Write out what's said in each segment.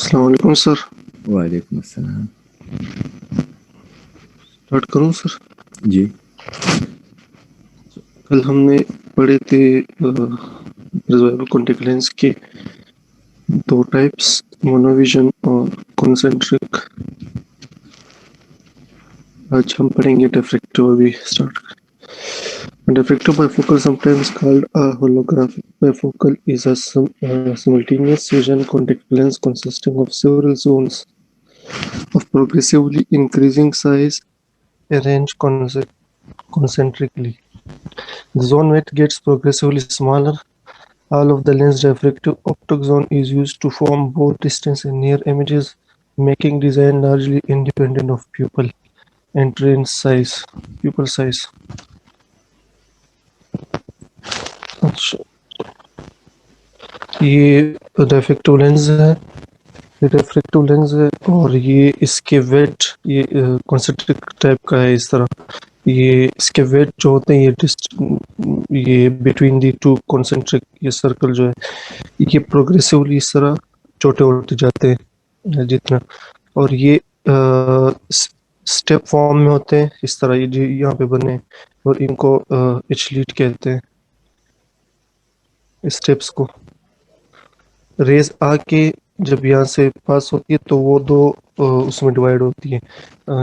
السلام علیکم سر. وعلیکم السلام. اسٹارٹ کروں سر؟ جی. کل ہم نے پڑھے تھے ریزروائر کانٹیکٹ لینس کے دو ٹائپس، مونوویژن اور کنسنٹرک. آج ہم پڑھیں گے ڈیفریکٹو. ابھی start. Diffractive bifocal, sometimes called a holographic bifocal, is a simultaneous vision contact lens consisting of several zones of progressively increasing size arranged concentrically. The zone weight gets progressively smaller. All of the lens diffractive optic zone is used to form both distance and near images, making design largely independent of pupil entrance size. Pupil size. اچھا، یہ refractive lens ہے. یہ refractive lens ہے اور یہ اس کے wait یہ concentric type کا ہے. اس طرح یہ اس کے ویٹ جو ہوتے ہیں یہ بٹوین دی ٹو کنسنٹرک یہ سرکل جو ہے یہ پروگریسولی اس طرح چھوٹے ہوتے جاتے ہیں جتنا، اور یہ اسٹیپ فارم میں ہوتے ہیں اس طرح یہ جو یہاں پہ بنے، اور ان کو ایچلیٹ کہتے ہیں. اسٹیپس کو ریز آ کے جب یہاں سے پاس ہوتی ہے تو وہ دو اس میں ڈیوائیڈ ہوتی ہے،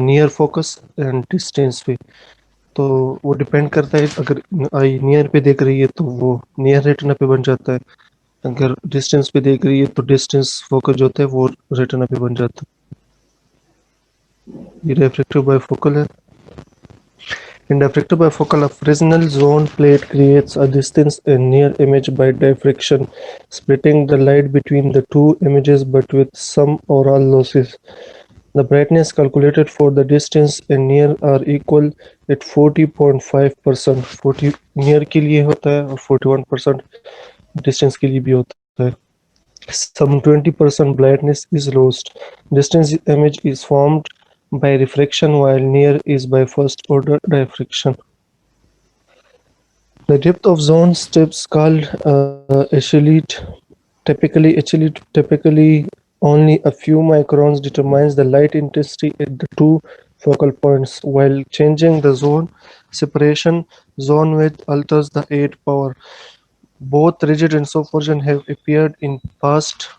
نیئر فوکس اینڈ ڈسٹینس پہ. تو وہ ڈپینڈ کرتا ہے، اگر آئی نیئر پہ دیکھ رہی ہے تو وہ نیئر ریٹنا پہ بن جاتا ہے، اگر ڈسٹینس پہ دیکھ رہی ہے تو ڈسٹینس فوکس جو ہوتا ہے وہ ریٹنا پہ بن جاتا ہے. یہ ریفریکٹیو بائی فوکل ہے. In diffractive bifocal, a Fresnel zone plate creates a distance and near image by diffraction, splitting the light between the two images but with some or all losses. The brightness calculated for the distance and near are equal at 40.5%. 40 near کے لیے ہوتا ہے اور 41% distance کے لیے بھی ہوتا ہے. Some 20% brightness is lost. Distance image is formed by refraction while near is by first order diffraction. The depth of zone steps called echelite, typically only a few microns, determines the light intensity at the two focal points. While changing the zone separation, zone width alters the aid power. Both rigid and soft version have appeared in past,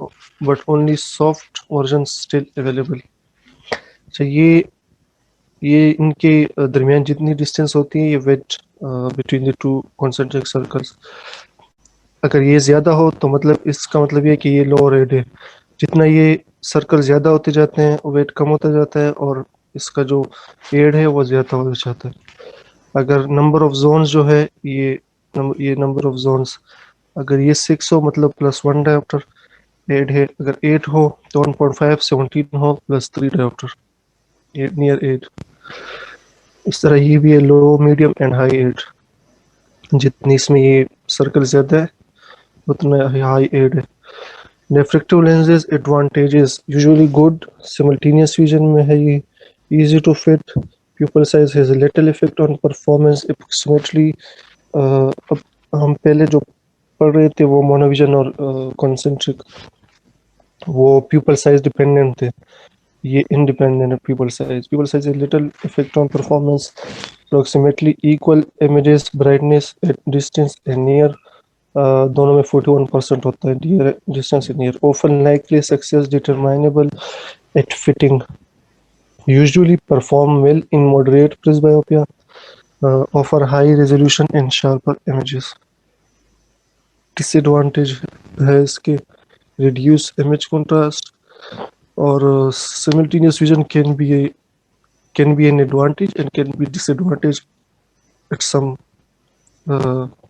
but only soft versions still available. So یہ ان کے درمیان جتنی distance ہوتی ہے یہ width between the two concentric circles, اگر یہ زیادہ ہو تو مطلب اس کا مطلب یہ کہ یہ لو ریڈ ہے. جتنا یہ سرکل زیادہ ہوتے جاتے ہیں ویٹ کم ہوتا جاتا ہے اور اس کا جو ایڈ ہے وہ زیادہ ہو جاتا ہے. اگر نمبر آف زونز جو ہے یہ نمبر آف زونز اگر یہ 6 ہو مطلب +1 ڈائopter ایڈ ہے، اگر 8 ہو تو 1.5 17 ہو +3 ڈائopter نیئر ایڈ. اس طرح یہ بھی ہے لو میڈیم اینڈ ہائی ایڈ، جتنی اس میں یہ سرکل زیادہ ہے اتنا ہائی ایڈ ہے. Diffractive lenses advantages usually good simultaneous vision میں ہے، یہ easy to fit, pupil size has a little effect on performance approximately. اب ہم پہلے جو پڑھ رہے تھے وہ مونوویژن اور کنسنٹرک، وہ پیپل سائز ڈیپینڈنٹ تھے، یہ independent of pupil size. Pupil size has little effect on performance. Approximately equal images brightness at distance and near دونوں میں 41% ہوتا ہے. Near distance and near. Often likely success determinable at fitting. Usually perform well in moderate presbyopia. Offer high resolution and sharper images. Disadvantage ہے اس کے reduce image contrast or simultaneous vision can be an advantage and can be disadvantage at some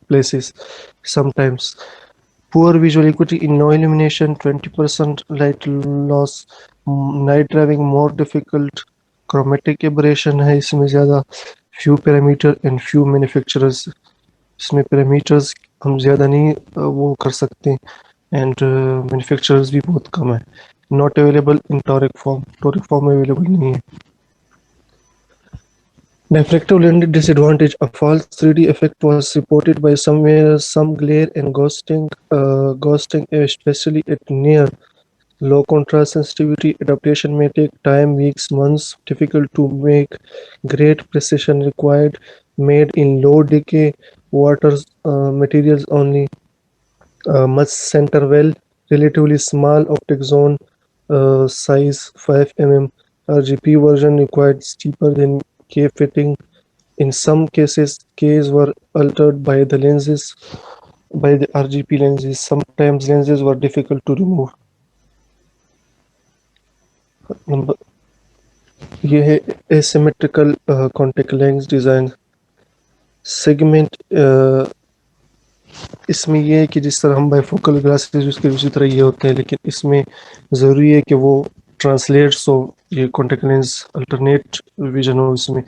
places sometimes. Poor visual acuity in no illumination, 20% light loss, night driving more difficult, chromatic aberration ہے اس میں زیادہ, few parameter and few manufacturers. اس میں parameters ہم زیادہ نہیں وہ کر سکتے and manufacturers بھی بہت کم ہے. Not available in toric form available نہیں ہے. Diffractive lens disadvantage. A false 3D effect was reported by some glare and ghosting, especially at near. Low contrast sensitivity. Adaptation may take time, weeks, months. Difficult to make. Great precision required. Made in low decay water materials only. Much center well. Relatively small optic zone size 5 mm. RGP version required steeper than K fitting. In some cases, Ks were altered by the RGP lenses. Sometimes lenses were difficult to remove. یہ ہے asymmetrical contact lens design. Segment اس میں یہ ہے کہ جس طرح ہم بائیفوکل glasses use کریں اسی طرح یہ ہوتے ہیں, لیکن اس میں ضروری ہے کہ وہ ٹرانسلیٹس ہو, یہ کانٹیکٹ لینس الٹرنیٹ ویژن ہو. اس میں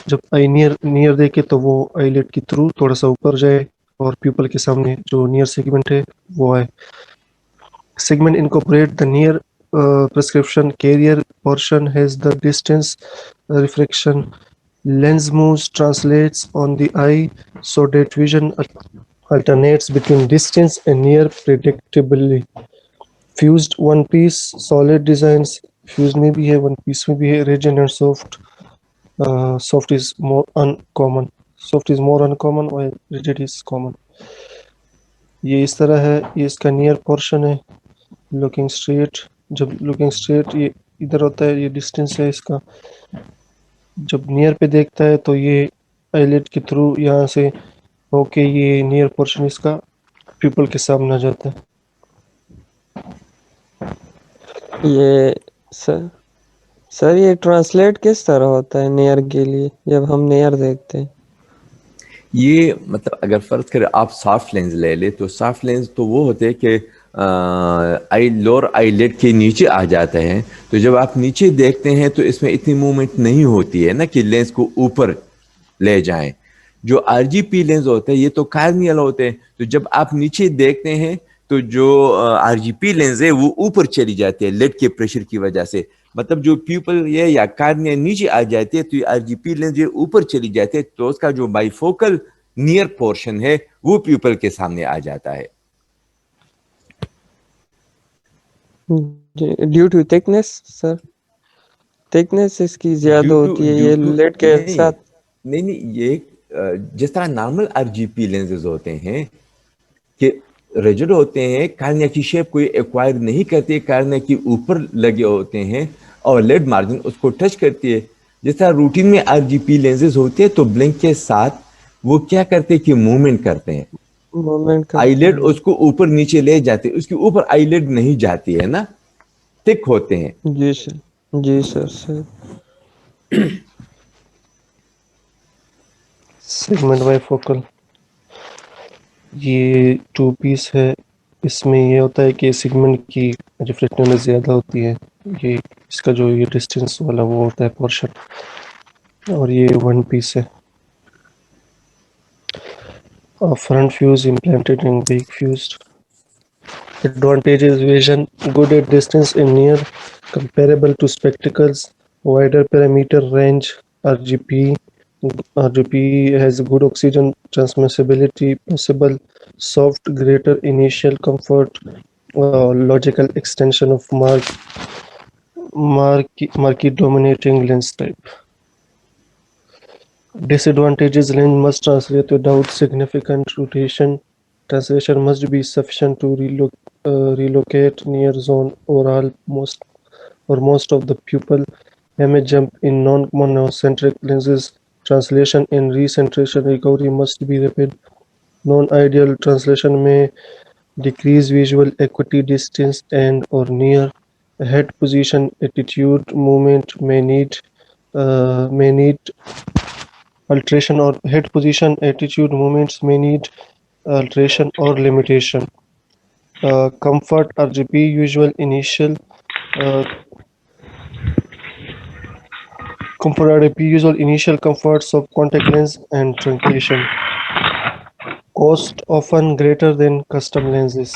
جب آئی نیئر دیکھے تو وہ آئی لیٹ کے تھرو تھوڑا سا اوپر جائے اور پیپل کے سامنے جو نیئر سیگمنٹ ہے وہ آئے. Segment incorporate the near prescription carrier portion has the distance refraction. Lens moves translates on the eye so that vision alternates between distance and near predictably. Fused one piece solid designs. Fused میں بھی ہے, one piece میں بھی ہے. Rigid and soft. Soft is more uncommon. Soft is more uncommon while rigid is common. یہ اس طرح ہے, یہ اس کا نیئر پورشن ہے. لوکنگ اسٹریٹ, جب لوکنگ اسٹریٹ یہ ادھر ہوتا ہے, یہ ڈسٹینس ہے اس کا. جب نیئر پہ دیکھتا ہے تو یہ آئی لیٹ کے تھرو یہاں سے ہو کے یہ نیئر پورشن اس کا پیپل کے سامنے آ جاتا ہے. یہ سر یہ ٹرانسلیٹ کس طرح ہوتا ہے نیئر کے لیے جب ہم نیئر دیکھتے ہیں؟ یہ مطلب اگر فرض کرے آپ سافٹ لینز لے لیں تو سافٹ لینز تو وہ ہوتے ہیں کہ لوور آئی لیڈ کے نیچے آ جاتے ہیں. تو جب آپ نیچے دیکھتے ہیں تو اس میں اتنی موومنٹ نہیں ہوتی ہے نا کہ لینز کو اوپر لے جائیں. جو آر جی پی لینز ہوتے ہیں یہ تو کارنیل ہوتے ہیں, تو جب آپ نیچے دیکھتے ہیں تو جو آر جی پی لینز ہے وہ اوپر چلی جاتی ہے لیڈ کے پریشر کی وجہ سے. مطلب جو پیپل یہ یا کارنیا نیچے آ جاتی ہے تو یہ آر جی پی لینز یہ اوپر چلی جاتی ہے, تو اس کا جو بائی فوکل نیئر پورشن ہے وہ پیپل کے سامنے آ جاتا ہے. Due to thickness sir, thickness اس کی زیادہ ہوتی ہے یہ لیڈ کے ساتھ. نہیں یہ جس طرح نارمل آر جی پی لینزز ہوتے ہیں کہ ریجڈ ہوتے ہیں, کارنیا کی شیپ کوئی ایکوائر نہیں کرتے, کارنیا کی اوپر لگے ہوتے ہیں اور لیڈ مارجن اس کو ٹچ کرتی ہے. جس طرح روٹین میں آر جی پی لینزز ہوتے ہیں تو بلنک کے ساتھ وہ کیا کرتے ہیں کہ موومنٹ کرتے ہیں, آئی لیڈ اس کو اوپر نیچے لے جاتے, اس کے اوپر آئی لیڈ نہیں جاتی ہے نا, تھک ہوتے ہیں. جی سر, جی سر. سیگمنٹ بائی فوکل یہ 2 پیس ہے. اس میں یہ ہوتا ہے کہ سیگمنٹ کی ریفریکٹنس زیادہ ہوتی ہے. یہ اس کا جو یہ ڈسٹینس والا وہ ہوتا ہے پورشن, اور یہ 1 پیس ہے. Front fuse implanted and back fused. Advantages: vision good at distance and near, comparable to spectacles, wider parameter range. RGP has good oxygen transmissibility possible, soft greater initial comfort, logical extension of marquee dominating lens type. Disadvantages: lens must translate without significant rotation, Translation must be sufficient to relocate near zone or most of the pupil. Image jump in non-monocentric lenses. Translation and recentration recovery must be rapid. Non-ideal translation may decrease visual acuity, distance and or near. Head position, attitude, movement may need alteration, or head position, attitude, movements may need alteration or limitation. Comfort RGB usual initial uh, comfort RGB usual initial comforts of contact lens and truncation. Cost often greater than custom lenses.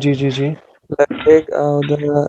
GGG. like the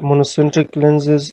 Monocentric lenses,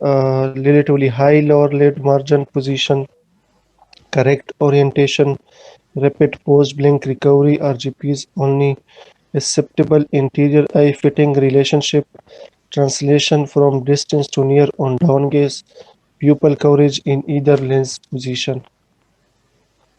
relatively high lower lid margin position, correct orientation, rapid post blink recovery, RGPs only, acceptable interior eye fitting relationship, translation from distance to near on down gaze, pupil coverage in either lens position.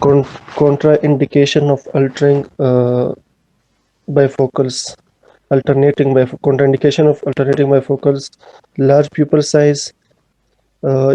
Contraindication of altering bifocals, contraindication of alternating bifocals, large pupil size,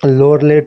Lower lid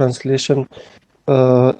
translation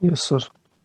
Yes, sir.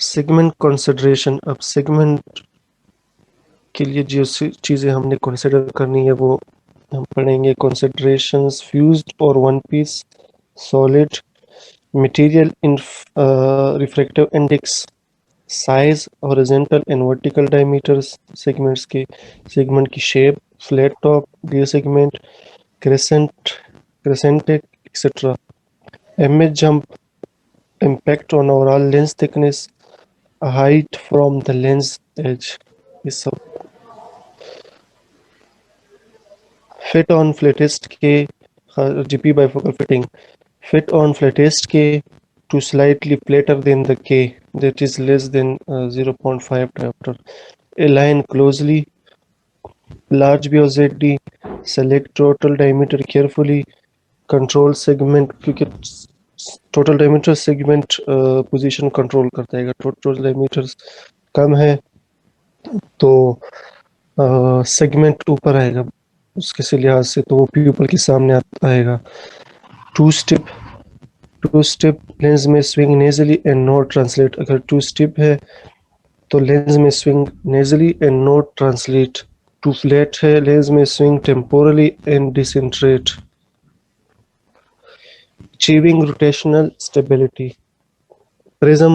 Segment consideration. اب segment کے لیے جو چیزیں ہم نے consider کرنی ہے وہ ہم پڑھیں گے. کنسیڈریشنز فیوزڈ اور one piece solid material in refractive index size horizontal and vertical diameters segments کے سیگمنٹ کی shape flat top D segment crescentic etcetera. Image jump impact on overall lens thickness height from the lens edge. یہ سب fit on flattest کے GP bifocal fitting fit on flattest K to slightly flatter than the K that is less than 0.5 diopter. Align closely large B or ZD. Select total diameter carefully. Control segment کیونکہ total diameter segment position control کرتا ہے. اگر total diameter کم ہے تو segment اوپر آئے گا اس کے لحاظ سے, تو وہ پیپل کے سامنے آئے گا. ٹو اسٹیپ لینز میں swing nasally and not translate. اگر ٹو اسٹیپ ہے تو لینز میں swing nasally and not translate. Too flat ہے لینز میں swing temporally and decentrate. Achieving rotational stability. Prism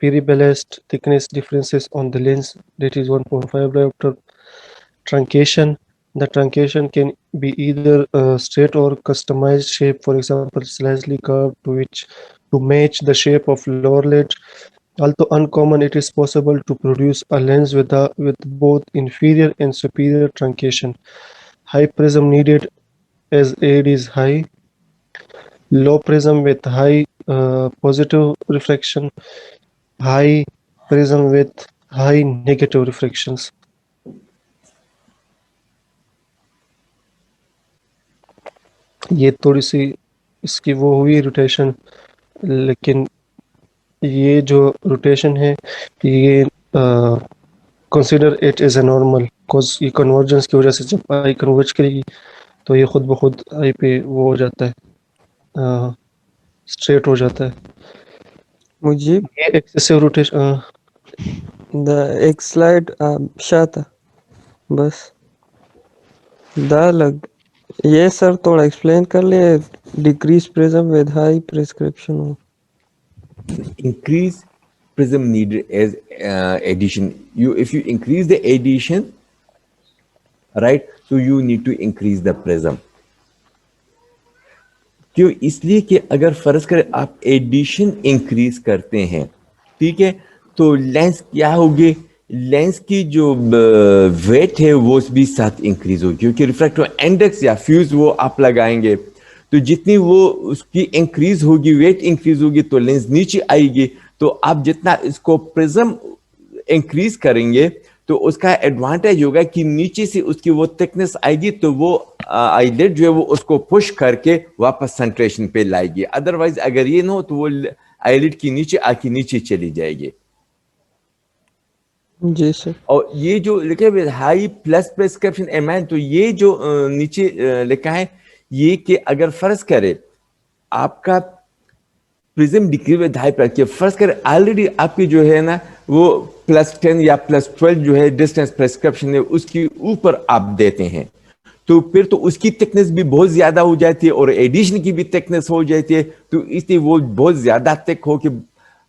peri-ballast thickness differences on the lens that is 1.5 diopter. Truncation. The truncation can be either straight or customized shape, for example slightly curved to match the shape of lower lid. Although uncommon, it is possible to produce a lens with both inferior and superior truncation. High prism needed as aid is high. Low prism with high positive refraction, high prism with high negative refractions. یہ تھوڑی سی اس کی وہ ہوئی rotation, لیکن یہ جو rotation ہے یہ consider it as a normal, because یہ کنورجنس کی وجہ سے جب آئی کنورج کرے گی تو یہ خود بخود آئی پہ وہ ہو جاتا ہے, اسٹریٹ ہو جاتا ہے. مجیب یہ ایکسیسو روٹیشن ایک سلائڈ شاتا بس دا لگ یہ سر تھوڑا ایکسپلین کر لیں. Decrease prism with high prescription who. Increase prism needed as addition. If you increase the addition, right, so you need to increase the prism. کیوں؟ اس لیے کہ اگر فرض کریں آپ ایڈیشن انکریز کرتے ہیں, ٹھیک ہے, تو لینس کیا ہوگی, لینس کی جو ویٹ ہے وہ بھی ساتھ انکریز ہوگی, کیونکہ ریفریکٹیو انڈیکس یا فیوز وہ آپ لگائیں گے تو جتنی وہ اس کی انکریز ہوگی, ویٹ انکریز ہوگی تو لینس نیچے آئے گی. تو آپ جتنا اس کو پرزم انکریز کریں گے تو اس کا ایڈوانٹیج ہوگا کہ نیچے سے اس کی وہ تھکنس آئے گی تو وہ آئی لیڈ جو ہے وہ اس کو پش کر کے واپس سنٹریشن پہ لائے گی. ادروائز اگر یہ نہ ہو تو وہ آئی لیڈ کی نیچے آ کے نیچے چلی جائے گی. جی سر. اور یہ جو لکھے ہوئے ہائی پلس پرسکرپشن ایم, تو یہ جو نیچے لکھا ہے یہ کہ اگر فرض کرے آپ کا prism degree with high prescription, فرض کرے آلریڈی آپ کی جو ہے نا وہ +10 یا +12 جو ہے ڈسٹینس پرسکرپشن ہے اس کی اوپر آپ دیتے ہیں, تو پھر تو اس کی تھکنس بھی بہت زیادہ ہو جاتی ہے اور ایڈیشن کی بھی تھکنس ہو جاتی ہے, تو اس لیے وہ بہت زیادہ تھک ہو کہ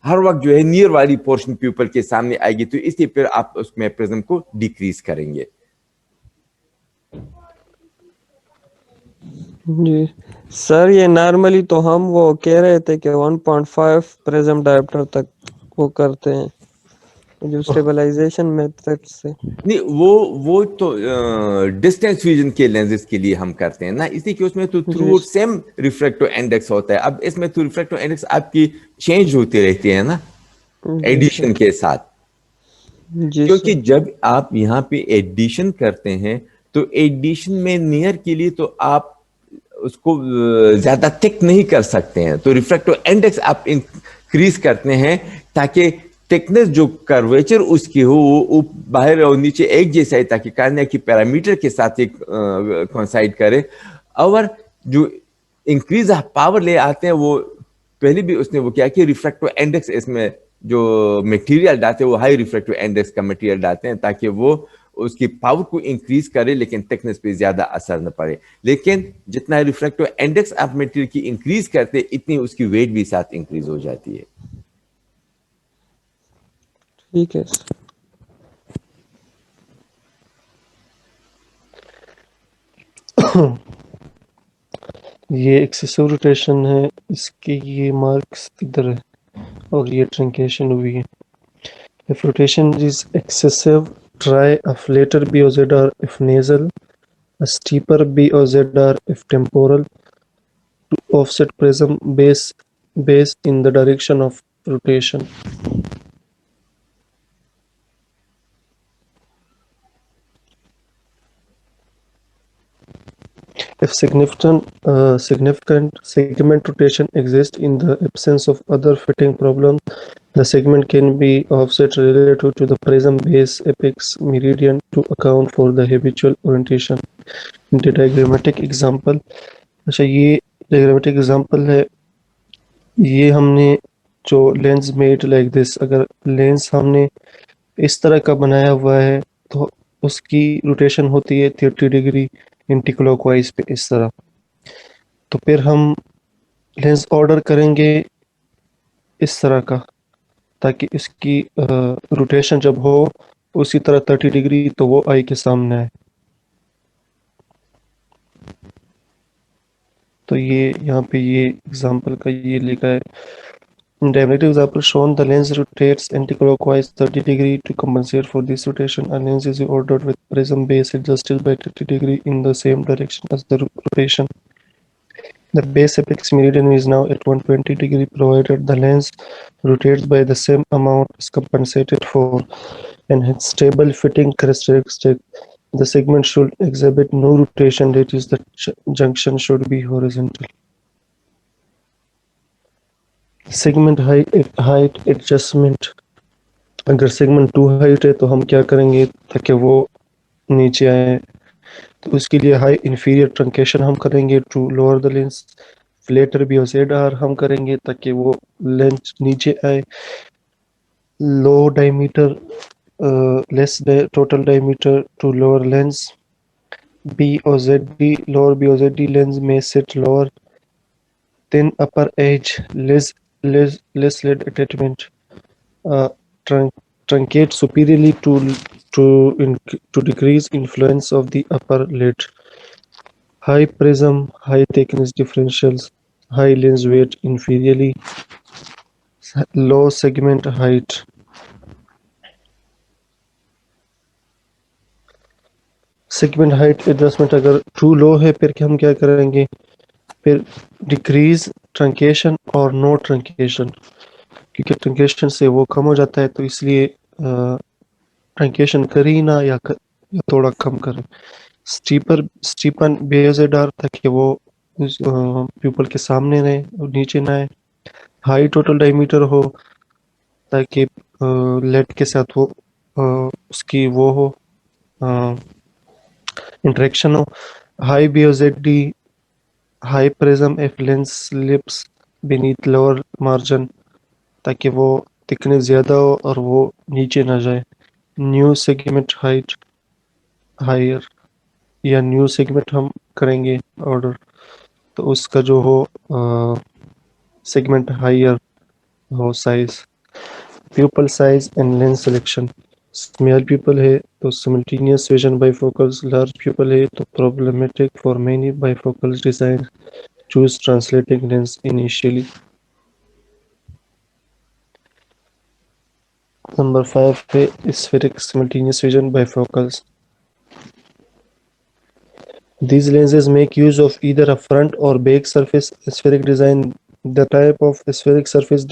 ہر وقت جو ہے نیئر والی پورشن پیپل کے سامنے آئے گی, تو اس لیے پھر آپ اس میں پرزم کو ڈیکریز کریں گے. جی سر, یہ نارملی تو ہم وہ کہہ رہے تھے کہ 1.5 پرزم ڈائپٹر تک وہ کرتے ہیں جو اسٹیبلائزیشن میتھڈ سے. نہیں وہ تو ڈسٹینس فیوژن کے لینزز کے لیے ہم کرتے ہیں نا, اس لیے کہ اس میں تو تھرو سیم ریفریکٹو انڈیکس ہوتا ہے. اب اس میں تو ریفریکٹو انڈیکس آپ کی چینج ہوتی رہتی ہے نا ایڈیشن کے ساتھ, کیونکہ جب آپ یہاں پہ ایڈیشن کرتے ہیں تو ایڈیشن میں نیئر کے لیے تو آپ اس کو زیادہ تھک نہیں کر سکتے ہیں, تو ریفریکٹو انڈیکس آپ انکریز کرتے ہیں تاکہ تھکنس جو کرویچر اس کی ہو وہ باہر اور نیچے ایک جیسا ہے, تاکہ کارنیا کی پیرامیٹر کے ساتھ ایک کوانسائڈ کرے. اور جو انکریز آف پاور لے آتے ہیں وہ پہلے بھی اس نے وہ کیا کہ ریفریکٹو انڈیکس اس میں جو میٹیریل ڈالتے ہیں وہ ہائی ریفریکٹو انڈیکس کا میٹیریل ڈالتے ہیں تاکہ وہ اس کی پاور کو انکریز کرے لیکن تھکنس پہ زیادہ اثر نہ پڑے. لیکن جتنا ریفریکٹو انڈیکس آپ میٹیریل کی انکریز کرتے اتنی اس کی ویٹ بھی ساتھ انکریز ہو جاتی ہے. ٹھیک ہے. یہ ایکسیسو روٹیشن ہے, اس کے یہ مارکس ادھر ہے اور یہ ٹرنکیشن ہوئی ہے. If rotation is excessive, try a flatter B or ZR if nasal, a steeper B or ZR if temporal, to offset prism base in the direction of rotation. If significant segment rotation exists in the absence of other fitting problems, the segment can be offset relative to the prism base apex meridian to account for the habitual orientation. The diagrammatic example, اچھا یہ diagrammatic example ہے. یہ ہم نے جو lens made like this, اگر lens ہم نے اس طرح کا بنایا ہوا ہے تو اس کی روٹیشن ہوتی ہے 30 ڈگری اینٹی کلاک وائز پہ اس طرح. تو پھر ہم لینس آرڈر کریں گے اس طرح کا تاکہ اس کی روٹیشن جب ہو اسی طرح 30 ڈگری تو وہ آئی کے سامنے آئے. تو یہ یہاں پہ یہ ایگزامپل کا یہ لکھا ہے. Diagrammatic example shown, the lens rotates anti-clockwise 30 degree. To compensate for this rotation, a lens is ordered with prism base adjusted by 30 degree in the same direction as the rotation. The base apex meridian is now at 120 degree provided the lens rotates by the same amount is compensated for and has stable fitting characteristic. The segment should exhibit no rotation, that is the junction should be horizontal. Segment height adjustment, اگر segment 2 height ہے تو ہم کیا کریں گے تاکہ وہ نیچے آئے, تو اس کے لیے ہائی انفیریئر ٹرنکیشن ہم کریں گے to lower the lens. Flatter B O Z R ہم کریں گے تاکہ وہ لینس نیچے آئے. Low diameter less total diameter to lower lens. B O Z D, lower B O Z D lens میں set lower thin upper edge, less lead attachment, truncate superiorly to decrease influence of the upper lid. High prism, high thickness differentials, high lens weight inferiorly, low segment height. Segment height adjustment اگر too low ہے پھر ہم کیا کریں گے, پھر decrease truncation اور نو truncation, کیونکہ ٹرنکیشن سے وہ کم ہو جاتا ہے تو اس لیے ٹرنکیشن کری نہ یا تھوڑا کم کریں. اسٹیپن بیزڈ آر تاکہ وہ پیپل کے سامنے رہے اور نیچے نہ آئے. ہائی ٹوٹل ڈائیمیٹر ہو تاکہ لیٹ کے ساتھ وہ اس کی وہ ہو انٹریکشن ہو. High B O Z D, high prism if lens slips beneath lower margin تاکہ وہ thickness زیادہ ہو اور وہ نیچے نہ جائے. نیو سیگمنٹ ہائٹ ہائر یا نیو سیگمنٹ ہم کریں گے آرڈر تو اس کا جو ہو سیگمنٹ ہائر ہو size. Pupil size and lens selection, small pupil ہے تو simultaneous vision bifocals, large pupil ہے تو problematic for many bifocals design, choose translating lens initially. Number 5 ہے spheric simultaneous vision bifocals. These lenses make use of either a front or back surface spheric design. The type of spheric surface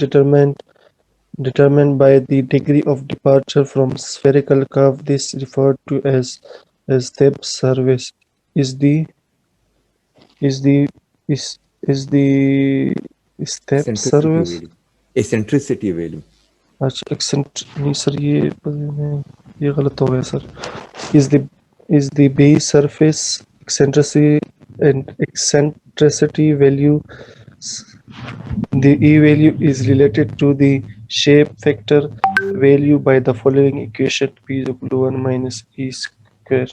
determined by the degree of departure from spherical curve. This referred to as step surface is the step surface. Eccentricity value. اچھا نہیں سر یہ غلط ہو گیا سر. is the base surface eccentricity value The E value is related to the shape factor value by the following equation: P is equal to 1 minus E square.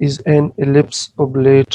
is an ellipse oblate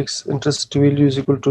eccentricity value is equal to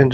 and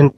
in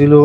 0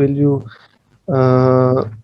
value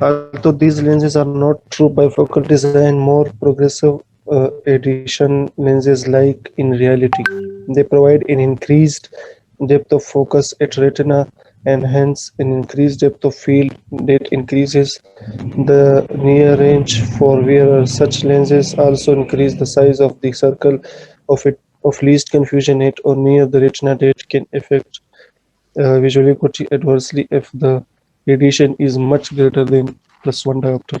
Although these lenses are not true bifocal design, more progressive edition lenses like in reality, they provide an increased depth of focus at retina and hence an increased depth of field that increases the near range for wearer. Such lenses also increase the size of the circle of least confusion at or near the retina that can affect visual acuity adversely if the radiation is much greater than +1 diopter.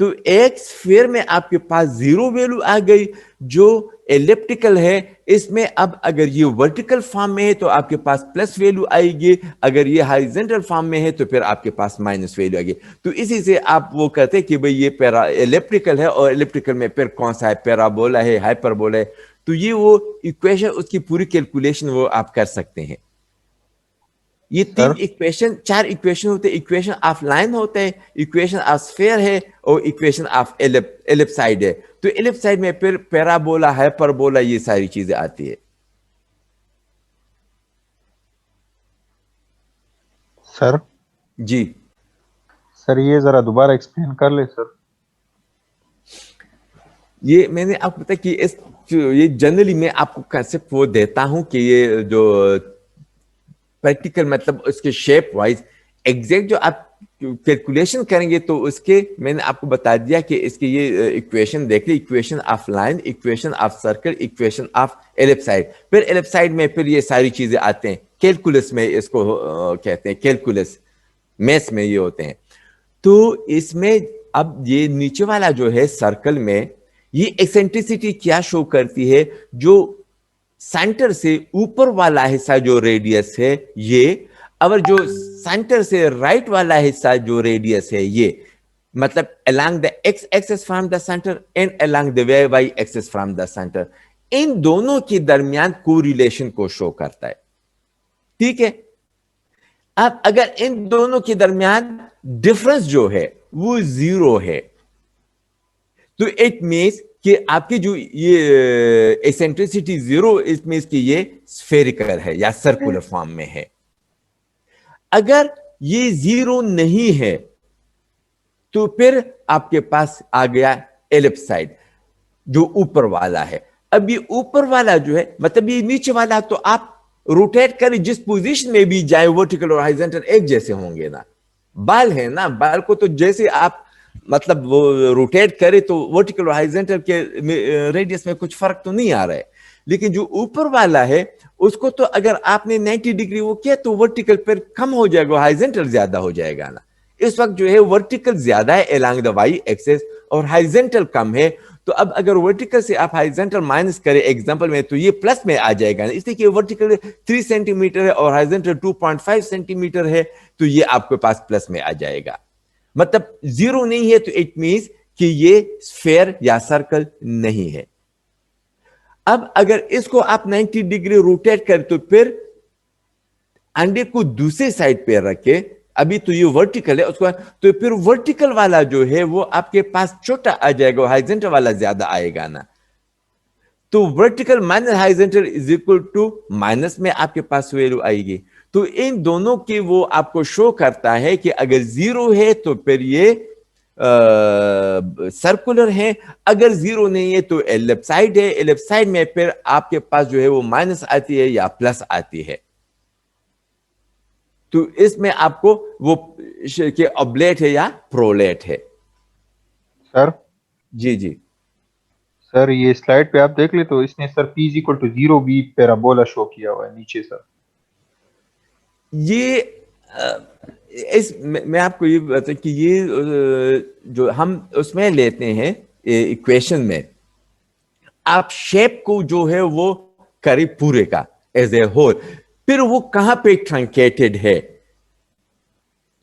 تو ایک sphere میں آپ کے پاس 0 value آ گئی. جو ایلپٹیکل ہے اس میں اب اگر یہ ورٹیکل فارم میں ہے تو آپ کے پاس پلس ویلو آئے گی, اگر یہ ہارزنٹل فارم میں ہے تو پھر آپ کے پاس مائنس ویلو آئے گی. تو اسی سے آپ وہ کہتے ہیں کہ بھئی یہ ایلپٹیکل ہے, اور ایلپٹیکل میں پھر کون سا ہے, پیرابولا ہے, ہائپربولا ہے. تو یہ وہ ایکویشن, اس کی پوری کیلکولیشن وہ آپ کر سکتے ہیں. یہ 3 ایکویشن 4 ایکویشن ہوتے ہیں. ایکویشن آف لائن ہوتا ہے, ایکویشن آف اسفیئر ہے, اور ایکویشن آف ایلپسائڈ ہے. تو ایلپسائڈ میں پھر پیرابولا, ہائپربولا, یہ ساری چیزیں آتی ہے. سر جی سر یہ ذرا دوبارہ ایکسپلین کر لیں سر. یہ میں نے آپ کو بتایا کہ یہ جنرلی میں آپ کو کنسپٹ وہ دیتا ہوں کہ یہ جو پریکٹیکل مطلب اس کے شیپ وائز ایگزیکٹ جو آپ کیلکولیشن کریں گے تو اس کے میں نے آپ کو بتا دیا کہ اس کی یہ ایکویشن دیکھ لی, equation of line, equation of circle, equation of ellipsoid. پھر ایلپسائڈ میں پھر یہ ساری چیزیں آتے ہیں. کیلکولس میں اس کو کہتے ہیں, کیلکولس میتھس میں یہ ہوتے ہیں. تو اس میں اب یہ نیچے والا جو ہے سرکل میں یہ ایکسینٹریسٹی کیا شو کرتی ہے, جو سینٹر سے اوپر والا حصہ جو ریڈیس ہے یہ, اور جو سینٹر سے رائٹ والا حصہ جو ریڈیس ہے یہ, مطلب along the x axis from the center and along the y axis from the center, ان دونوں کے درمیان کوریلیشن کو شو کرتا ہے. ٹھیک ہے. اب اگر ان دونوں کے درمیان ڈفرنس جو ہے وہ 0 ہے تو اٹ مینس کہ آپ کی جو یہ ایسنٹریسٹی 0, اٹ مینس کہ یہ سفیریکل ہے یا سرکولر فارم میں ہے. اگر یہ 0 نہیں ہے تو پھر آپ کے پاس آ گیا ایلپسائڈ جو اوپر والا ہے. اب یہ اوپر والا جو ہے مطلب یہ نیچے والا, تو آپ روٹیٹ کریں جس پوزیشن میں بھی جائے, ورٹیکل اور ہارزنٹل ایک جیسے ہوں گے نا. بال ہے نا, بال کو تو جیسے آپ مطلب وہ روٹیٹ کرے تو ورٹیکل اور ہارزنٹل کے ریڈیس میں کچھ فرق تو نہیں آ رہا ہے. لیکن جو اوپر والا ہے اس کو تو اگر آپ نے 90 ڈگری وہ کیا تو ورٹیکل پر کم ہو جائے گا, ہارزنٹل زیادہ ہو جائے گا نا. اس وقت جو ہے ورٹیکل زیادہ ہے along the y axis اور ہارزنٹل کم ہے. تو اب اگر ورٹیکل سے آپ ہارزنٹل مائنس کریں ایگزامپل میں تو یہ پلس میں آ جائے گا, اس لیے کہ ورٹیکل 3 سینٹی میٹر ہے اور ہارزنٹل 2.5 سینٹی میٹر ہے, تو یہ آپ کے پاس پلس میں آ جائے گا. مطلب 0 نہیں ہے تو اٹ مینس کہ یہ اسفیئر یا سرکل نہیں ہے. اب اگر اس کو آپ 90 ڈگری روٹیٹ کریں تو پھر انڈے کو دوسرے سائڈ پہ رکھے, ابھی تو یہ ورٹیکل ہے, اس کو تو پھر ورٹیکل والا جو ہے وہ آپ کے پاس چھوٹا آ جائے گا, ہارزنٹل والا زیادہ آئے گا نا. تو vertical minus horizontal is equal to minus میں آپ کے پاس ویلو آئے گی. تو ان دونوں کی وہ آپ کو شو کرتا ہے کہ اگر 0 ہے تو پھر یہ سرکولر ہے, اگر 0 نہیں ہے تو ایلپسائڈ ہے. ایلپسائڈ میں پھر آپ کے پاس جو ہے وہ مائنس آتی ہے یا پلس آتی ہے. تو اس میں آپ کو وہ کہ اوبلیٹ ہے یا پرولیٹ ہے. سر جی جی سر یہ سلائڈ پہ آپ دیکھ لیں تو اس نے سر P is equal to 0 بھی پیرابولا شو کیا ہوا ہے نیچے سر. یہ میں آپ کو یہ بتا کہ یہ جو ہم اس میں لیتے ہیں ایکویشن میں, آپ شیپ کو جو ہے وہ کریں پورے کا ایز اے ہول, پھر وہ کہاں پہ ٹرنکیٹڈ ہے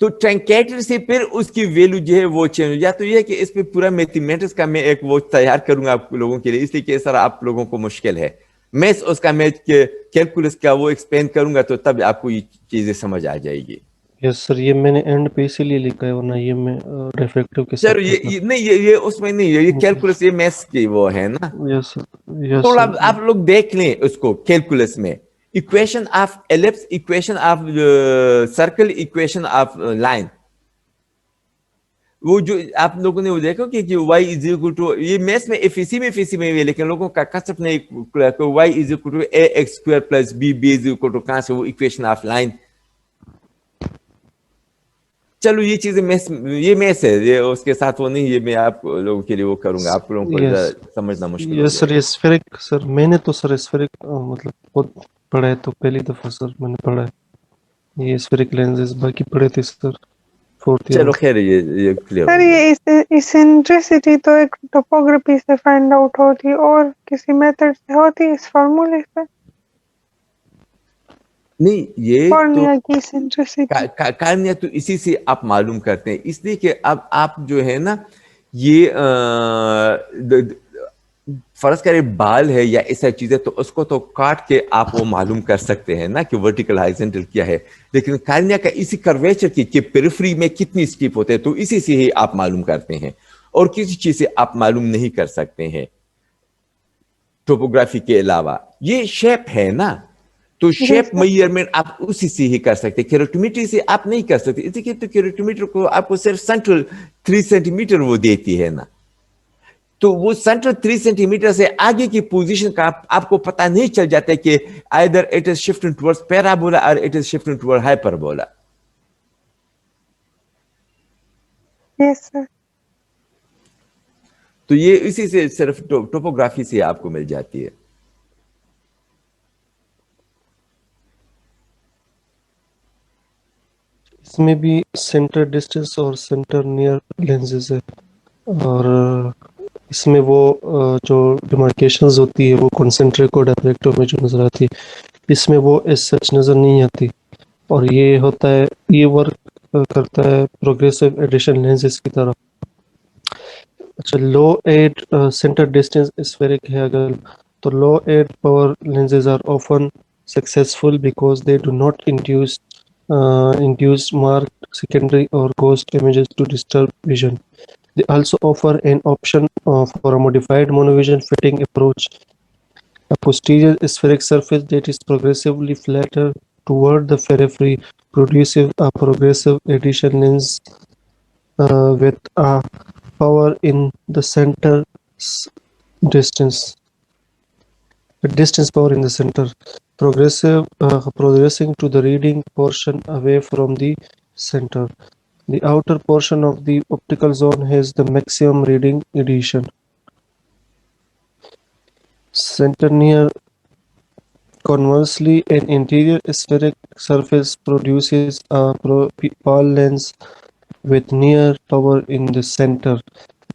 تو ٹرنکیٹڈ سے پھر اس کی ویلو جو ہے وہ چینج ہو جائے. تو یہ کہ اس پہ پورا میتھمیٹکس کا میں ایک وہ تیار کروں گا آپ لوگوں کے لیے, اس لیے کہ سر آپ لوگوں کو مشکل ہے. میں اس کا میں کیلکولس کا وہ ایکسپلین کروں گا تو تب آپ کو یہ چیزیں سمجھ آ جائے گی. یس سر, یہ میں نے اینڈ پہ اسی لیے لکھا ہے, ورنہ یہ میں ریفریکٹیو کے سر ساتھ یہ نہیں, یہ اس میں نہیں ہے, یہ کیلکولس یہ میتھس کی وہ ہے نا. یس سر, یس تھوڑا سر. آپ لوگ دیکھ لیں اس کو کیلکولس میں, equation of ellipse, equation of circle, equation of line. وہ جو آپ لوگوں نے وہ دیکھا کہ y is equal to, یہ میتھس میں ایفیسی میں بھی, لیکن لوگوں کا کنسپٹ نہیں کہ y is equal to ax square plus b is equal to, کہاں سے وہ equation of line. چلو یہ چیزیں یہ میتھس ہے, یہ اس کے ساتھ وہ نہیں, یہ میں آپ لوگوں کے لیے وہ کروں گا, آپ لوگوں کو سمجھنا مشکل. یس سر, یہ اسفیرک سر, میں نے تو سر اسفیرک مطلب بہت پڑھا ہے, تو پہلی دفعہ سر میں نے پڑھا ہے یہ اسفیرک لینزز, باقی پڑھے تھے سر. fourth چلو year. خیر ہے، یہ کلیئر سر ہو گیا. یہ اسینٹریسٹی تو ایک ٹوپوگرافی سے فائنڈ آؤٹ ہوتی اور کسی میتھڈ سے ہوتی اس فارمولے سے نہیں یہ تو کورنیا کی اسینٹریسٹی. کارنیا تو اسی سے آپ معلوم کرتے ہیں، اس لیے کہ اب آپ جو ہے نا یہ فرض کرے بال ہے یا ایسا چیز ہے تو اس کو تو کاٹ کے آپ وہ معلوم کر سکتے ہیں نا کہ ورٹیکل ہائزنٹل کیا ہے، لیکن کارنیا کا اسی کرویچر کی کہ پیریفری میں کتنی اسٹیپ ہوتے ہیں تو اسی سے ہی آپ معلوم کرتے ہیں، اور کسی چیز سے آپ معلوم نہیں کر سکتے ہیں ٹوپوگرافی کے علاوہ. یہ شیپ ہے نا، تو شیپ میئرمنٹ آپ اسی سے ہی کر سکتے، کیروٹومیٹری سے آپ نہیں کر سکتے، اسی کے تو کیروٹومیٹر کو آپ کو صرف سینٹرل 3 سینٹی میٹر وہ دیتی ہے نا، تو وہ سینٹرل 3 سینٹی میٹر سے آگے کی پوزیشن کا آپ کو پتہ نہیں چل جاتا ہے کہ either it is shifting towards parabola or it is shifting toward hyperbola. یس سر. تو یہ اسی سے صرف ٹوپوگرافی سے آپ کو مل جاتی ہے. اس میں بھی سینٹر ڈسٹینس اور سینٹر نیئر لینزز ہے، اور اس میں وہ جو ڈیمارکیشنز ہوتی ہے وہ کنسنٹرک اور ڈائریکٹو میں جو نظر آتی ہے، اس میں وہ ایز سچ نظر نہیں آتی، اور یہ ہوتا ہے، یہ ورک کرتا ہے پروگریسو ایڈیشن لینزز کی طرح. اچھا، low add center distance aspheric ہے اگر، تو low add power lenses are often successful because they do not induce marked secondary or ghost images to disturb vision. They also offer an option for a modified monovision fitting approach, a posterior spheric surface that is progressively flatter toward the periphery, produces a progressive addition lens with a power in the center distance. The distance power in the center, progressing to the reading portion away from the center. The outer portion of the optical zone has the maximum reading addition. Center near. Conversely, an interior spheric surface produces a Paul lens with near power in the center.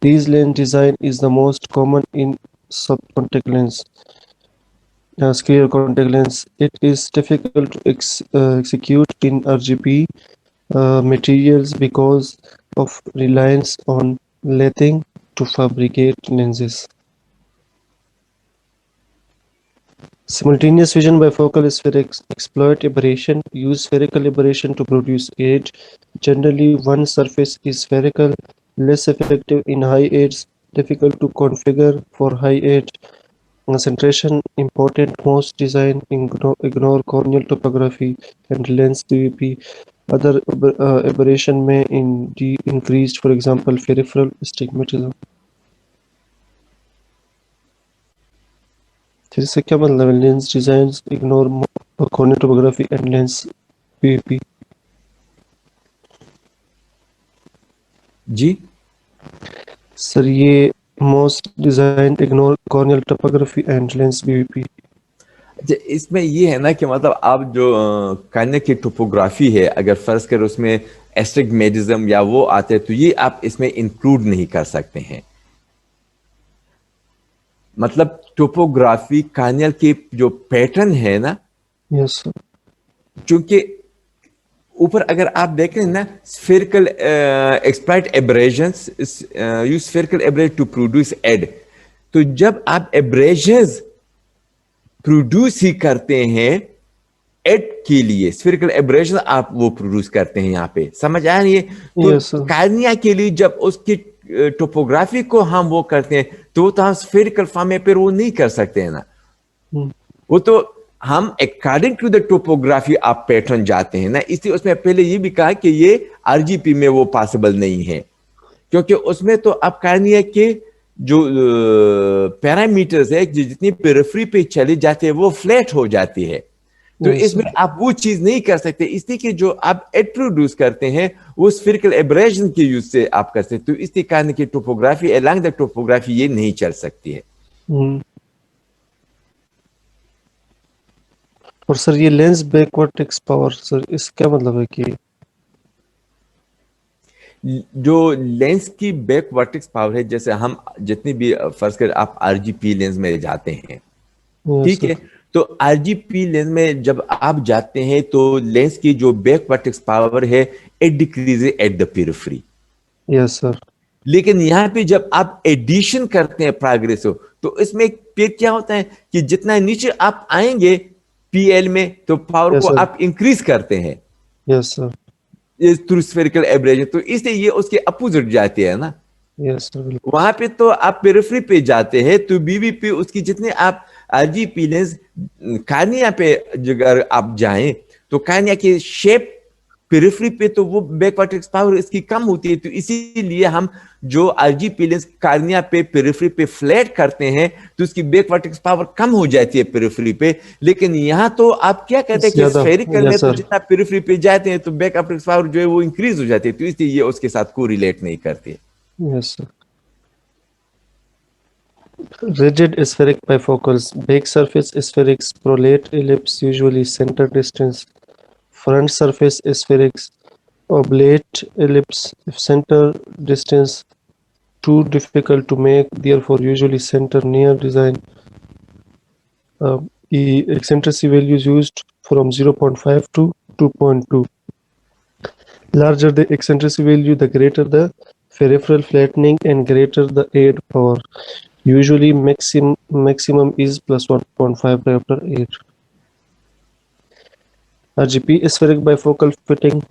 This lens design is the most common in subcontact lens. Clear contact lens. It is difficult to execute in RGB materials because of reliance on lathing to fabricate lenses. Simultaneous vision bifocal spherics exploit aberration, use spherical aberration to produce edge. Generally, one surface is spherical, less effective in high edge, difficult to configure for high edge. Concentration important, most design ignore corneal topography and lens DVP. Other aberration may increased, for example, peripheral astigmatism. اس سے کیا مطلب ہے؟ Lens designs ignore corneal topography and lens DVP. جی sir یہ most design ignore corneal topography and lens DVP. اچھا، اس میں یہ ہے نا کہ مطلب آپ جو کارنیا کی ٹوپوگرافی ہے اگر فرض کر اس میں ایسٹگمیٹزم یا وہ آتے تو یہ آپ اس میں انکلوڈ نہیں کر سکتے ہیں. مطلب ٹوپوگرافی کارنیل کے جو پیٹرن ہے نا، یس سر. چونکہ اوپر اگر آپ دیکھیں نا spherical exploit aberrations use spherical aberration to produce edge، تو جب آپ aberrations پروڈیوس ہی کرتے ہیں ایڈ کے لیے spherical aberration آپ وہ پروڈیوس کرتے ہیں، یہاں پہ سمجھ آ رہی ہے. Yes, sir. تو کارنیا کے لیے جب اس کی ٹوپوگرافی کو ہم وہ کرتے ہیں تو وہ تو ہم spherical فارم میں پھر وہ نہیں کر سکتے ہیں نا، وہ تو ہم اکارڈنگ ٹو دا ٹوپوگرافی آپ پیٹرن جاتے ہیں نا. اس لیے اس میں پہلے یہ بھی کہا کہ یہ RGP میں وہ پاسبل نہیں ہے، کیونکہ اس میں تو آپ کارنیا کے جو پیرامیٹرز ہے جتنی پیریفری پہ چلے جاتے ہیں وہ فلیٹ ہو جاتی ہے، تو Yes, اس میں آپ وہ چیز نہیں کر سکتے. اس لیے کہ جو آپ انٹروڈیوس کرتے ہیں وہ spherical aberration کے یوز سے آپ کر سکتے، تو اس لیے کارنیا کی ٹوپوگرافی along the ٹوپوگرافی یہ نہیں چل سکتی ہے. اور سر یہ لینس بیک ورٹیکس پاور، سر اس کا مطلب ہے کہ جو لینس کی بیک ورٹکس پاور ہے، جیسے ہم جتنی بھی فرض کر آپ آر جی پی لینس میں جاتے ہیں، Yes, ٹھیک sir. ہے، تو آر جی پی لینس میں جب آپ جاتے ہیں تو لینس کی جو بیک ورٹکس پاور ہے it decreases at the periphery. Yes, sir. لیکن یہاں پہ جب آپ ایڈیشن کرتے ہیں پروگریسو، تو اس میں پھر کیا ہوتا ہے کہ جتنا نیچے آپ آئیں گے پی ایل میں تو پاور Yes, کو sir. آپ انکریز کرتے ہیں Yes, sir. تھرو اسفیریکل ایبریشن، تو اس لیے یہ اس کے اپوزٹ جاتی ہے نا. Yes, sir. بالکل. وہاں پہ تو آپ پیریفری پہ جاتے ہیں تو بی وی پی اس کی جتنے آپ آر جی پی لینس کارنیا پہ اگر آپ جائیں تو کارنیا کی شیپ پیریفری پہ تو وہ بیک ورٹکس پاور اس کی کم ہوتی ہے، تو اسی لیے ہم جو آر جی پی لینس کارنیا پہ پیریفری پہ فلیٹ کرتے ہیں تو اس کی بیک ورٹکس پاور کم ہو جاتی ہے پیریفری پہ. لیکن یہاں تو آپ کیا کہتے ہیں کہ زیادہ. اسفیریکل میں Yes, تو sir. جتنا پیریفری پہ جاتے ہیں تو بیک ورٹکس پاور جو ہے وہ انکریز ہو جاتی ہے، تو اس لیے یہ اس کے ساتھ کو ریلیٹ نہیں کرتے. Yes, sir. Rigid spheric bifocals. Bake surface spherics. Prolate ellipse usually center distance. Front surface spherics. Oblate ellipse. If center distance too difficult to make, therefore usually center near design. The eccentricity values used from 0.5 to 2.2. Larger the eccentricity value, the greater the peripheral flattening and greater the aid power. Usually maximum is plus 1.5 diopter aid. RGP spheric bifocal fitting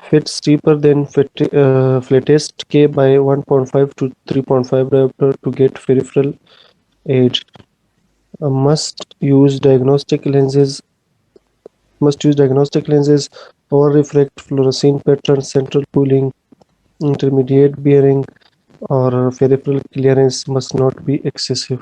fits steeper than flattest K by 1.5 to 3.5 diopter to get peripheral aid. Must use diagnostic lenses, or refract fluorescein pattern, central pooling, intermediate bearing, or peripheral clearance must not be excessive.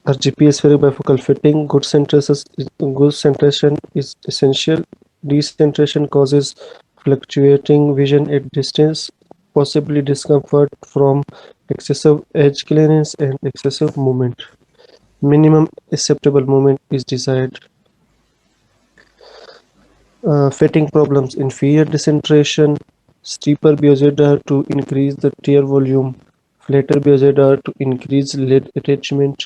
RGP spheric bifocal fitting, good centration is essential. Decentration causes fluctuating vision at distance, possibly discomfort from excessive edge clearance and excessive movement. Minimum acceptable movement is desired. Fitting problems: inferior decentration, steeper Bezoar to increase the tear volume, flatter Bezoar to increase lid attachment,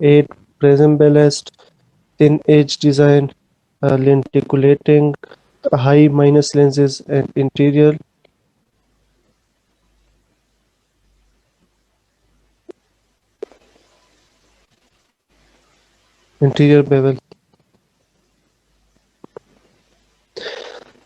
8 prism ballast, thin edge design, lenticulating, high minus lenses, and interior bevel.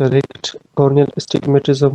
correct corneal astigmatism.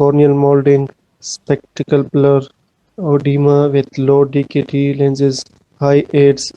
corneal molding, spectacle blur, edema with low DKT lenses, high aids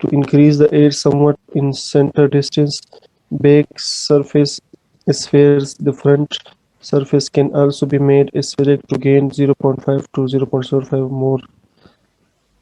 To increase the aid somewhat in center distance, back surface spheres, the front surface can also be made spheric to gain 0.5 to 0.05 more.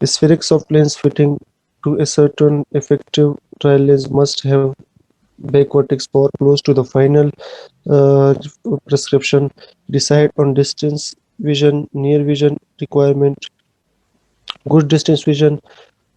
Spheric soft lens fitting to a certain effective trial lens must have back vertex power close to the final prescription. Decide on distance vision, near vision requirement. Good distance vision,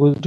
good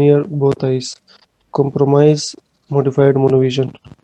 near both eyes. Compromise modified monovision,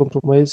compromise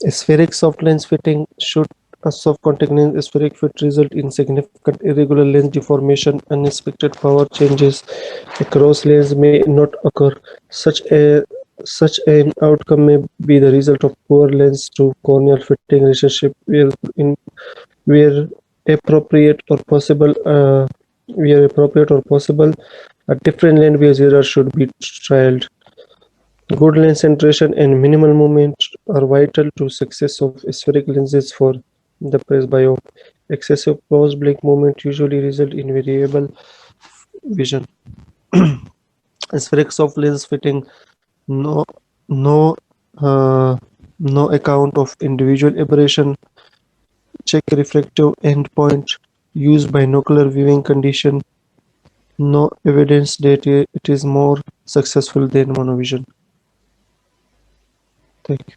Spheric soft lens fitting should a soft contact lens spheric fit result in significant irregular lens deformation. Unexpected power changes across lens may not occur. Such an outcome may be the result of poor lens to corneal fitting relationship where appropriate or possible a different lens behavior should be trialed. Good lens centration and minimal movement are vital to success of spherical lenses for the presbyope. Excessive close blink movement usually result in variable vision. Spheric soft lens fitting no no uh, no account of individual aberration. Check refractive endpoint. Use binocular viewing condition. No evidence that it is more successful than monovision. Thank you.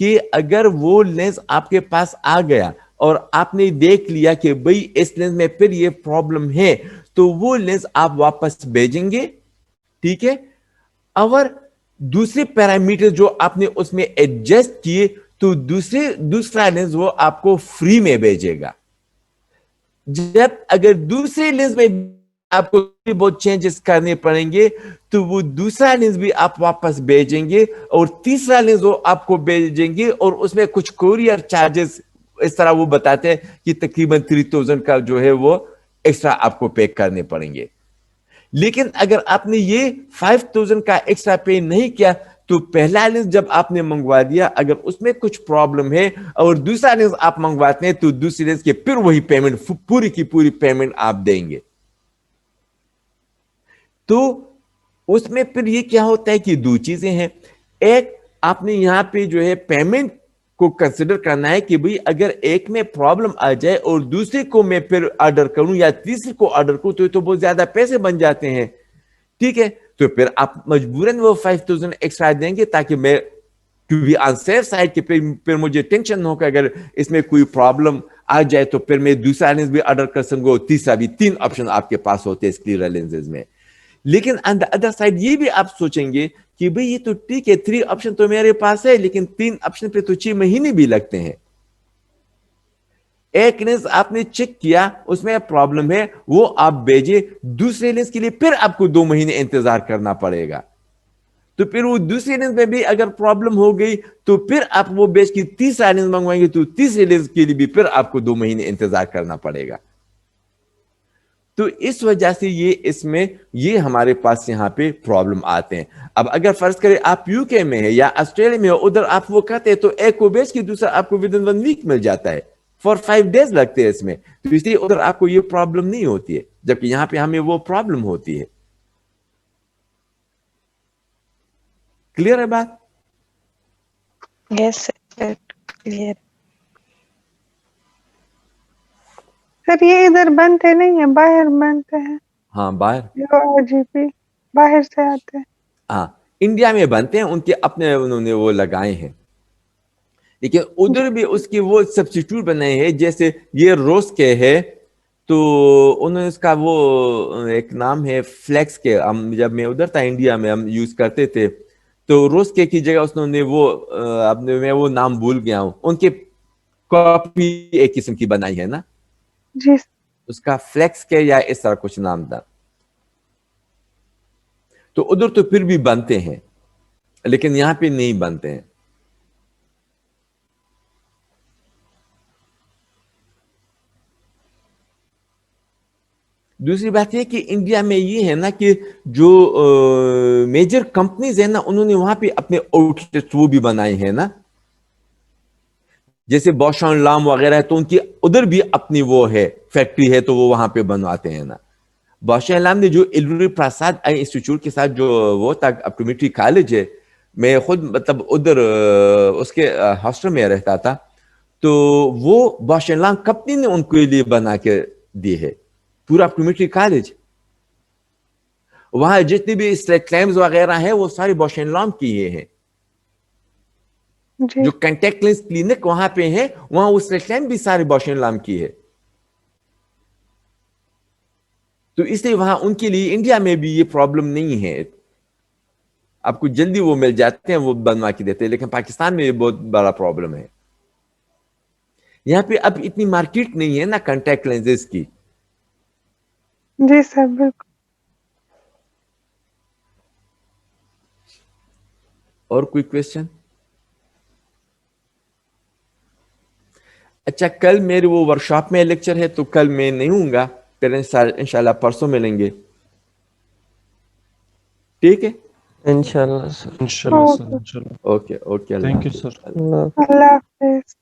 کہ اگر وہ lens آپ کے پاس آ گیا اور آپ نے دیکھ لیا کہ بھئی اس لینس میں پھر یہ پرابلم ہے, تو وہ لینس آپ واپس بھیجیں گے, ٹھیک ہے. اور دوسرے پیرامیٹر جو آپ نے اس میں ایڈجسٹ کیے تو دوسرا لینس وہ آپ کو فری میں بھیجے گا. جب اگر دوسرے لینس میں آپ کو بہت چینجز کرنے پڑیں گے تو وہ دوسرا لینس بھی آپ واپس بھیجیں گے, اور تیسرا لینس وہ آپ کو بھیجیں گے, اور اس میں کچھ کوریئر چارجز اس طرح وہ بتاتے ہیں کہ تقریباً 3000 کا جو ہے وہ ایکسٹرا آپ کو پے کرنے پڑیں گے. لیکن اگر آپ نے یہ 5000 کا ایکسٹرا پے نہیں کیا تو پہلا لینس جب آپ نے منگوا دیا, اگر اس میں کچھ پرابلم ہے اور دوسرا لینس آپ منگواتے ہیں تو دوسرے لینس کے پھر وہی پیمنٹ, پوری کی پوری پیمنٹ آپ دیں گے. تو اس میں پھر یہ کیا ہوتا ہے کہ دو چیزیں ہیں. ایک, آپ نے یہاں پہ جو ہے پیمنٹ کو کنسیڈر کرنا ہے کہ بھئی اگر ایک میں پرابلم آ جائے اور دوسرے کو میں پھر آرڈر کروں یا تیسرے کو آرڈر کروں تو بہت زیادہ پیسے بن جاتے ہیں, ٹھیک ہے. تو پھر آپ مجبوراً وہ 5000 ایکسٹرا دیں گے تاکہ میں کیونکہ آن سیف سائڈ کے پھر مجھے ٹینشن ہو کہ اگر اس میں کوئی پرابلم آ جائے تو پھر میں دوسرا لینس بھی آرڈر کر سکوں, تیسرا بھی. 3 آپشن آپ کے پاس ہوتے ہیں اس کلیئر لینسز میں. لیکن آن دا ادر سائڈ یہ بھی آپ سوچیں گے کہ بھئی یہ تو ٹھیک ہے 3 آپشن تو میرے پاس ہے, لیکن 3 آپشن پہ تو 6 مہینے بھی لگتے ہیں. ایک لینس آپ نے چیک کیا اس میں پرابلم ہے, وہ آپ بھیجے, دوسرے لینس کے لیے پھر آپ کو 2 مہینے انتظار کرنا پڑے گا. تو پھر وہ دوسرے لینس میں بھی اگر پرابلم ہو گئی تو پھر آپ وہ بیچ کے تیسرا لینس منگوائیں گے تو تیسرے لینس کے لیے بھی پھر آپ کو 2 مہینے انتظار کرنا پڑے گا. تو اس وجہ سے یہ ہمارے پاس یہاں پہ پرابلم آتے ہیں. اب اگر فرض کریں آپ یو کے میں ہے یا آسٹریلیا میں ہو, ادھر آپ وہ کہتے ہیں تو ایک کو بیچ کے دوسرا آپ کو ودن 1 ویک مل جاتا ہے, فور 5 days لگتے ہیں اس میں. تو اس لیے ادھر آپ کو یہ پرابلم نہیں ہوتی ہے, جبکہ یہاں پہ ہمیں وہ پرابلم ہوتی ہے. کلیئر ہے بات؟ یس سر, کلیئر. سر یہ ادھر بنتے نہیں ہیں, باہر بنتے ہیں. ہاں باہر, جو RGB باہر سے آتے ہیں. ہاں انڈیا میں بنتے ہیں, ان کے اپنے انہوں نے وہ لگائے ہیں, لیکن ادھر بھی اس کی وہ سبسٹیٹیوٹ بنائے ہیں. جیسے یہ روز کے ہے تو انہوں نے اس کا وہ ایک نام ہے فلیکس کے, ہم جب میں ادھر تھا انڈیا میں ہم یوز کرتے تھے, تو روز کے کی جگہ اس نے وہ اپنے میں وہ نام بھول گیا ہوں, ان کے کاپی ایک قسم کی بنائی ہے نا, جی اس کا فلیکس کے یا اس طرح کچھ نام تھا. تو ادھر تو پھر بھی بنتے ہیں لیکن یہاں پہ نہیں بنتے ہیں. دوسری بات یہ کہ انڈیا میں یہ ہے نا کہ جو میجر کمپنیز ہیں نا, انہوں نے وہاں پہ اپنے آؤٹ لیٹس وہ بھی بنائے ہیں نا, جیسے بوش اینڈ لام وغیرہ ہے تو ان کی ادھر بھی اپنی وہ ہے فیکٹری ہے, تو وہ وہاں پہ بنواتے ہیں نا. بوش اینڈ لام نے جو ایلوری پرساد آئی انسٹیٹیوٹ کے ساتھ جو وہ تھا اپٹومیٹری کالج ہے, میں خود مطلب ادھر اس کے ہاسٹل میں رہتا تھا, تو وہ بوش اینڈ لام کمپنی نے ان کے لیے بنا کے دی ہے پورا اپٹومیٹری کالج. وہاں جتنی بھی کلیمز وغیرہ ہیں وہ سارے بوش اینڈ لام کی ہیں. جی جو کنٹیکٹ لینس کلینک وہاں پہ ہے وہاں اس کلیم بھی سارے بوش اینڈ لام کی ہے. تو اس لیے وہاں ان کے لیے انڈیا میں بھی یہ پرابلم نہیں ہے, آپ کو جلدی وہ مل جاتے ہیں, وہ بنوا کے دیتے ہیں. لیکن پاکستان میں یہ بہت بڑا پرابلم ہے. یہاں پہ اب اتنی مارکیٹ نہیں ہے نا کنٹیکٹ لینسز کی. جی سر بالکل. اور کوئی کوشچن؟ اچھا, کل میرے وہ ورکشاپ میں لیکچر ہے تو کل میں نہیں ہوں گا, پھر انشاءاللہ پرسوں ملیں گے, ٹھیک ہے؟ انشاءاللہ سر. انشاءاللہ سر, انشاءاللہ. Okay okay, Allah Thank you, حافظ. sir. اللہ اللہ حافظ.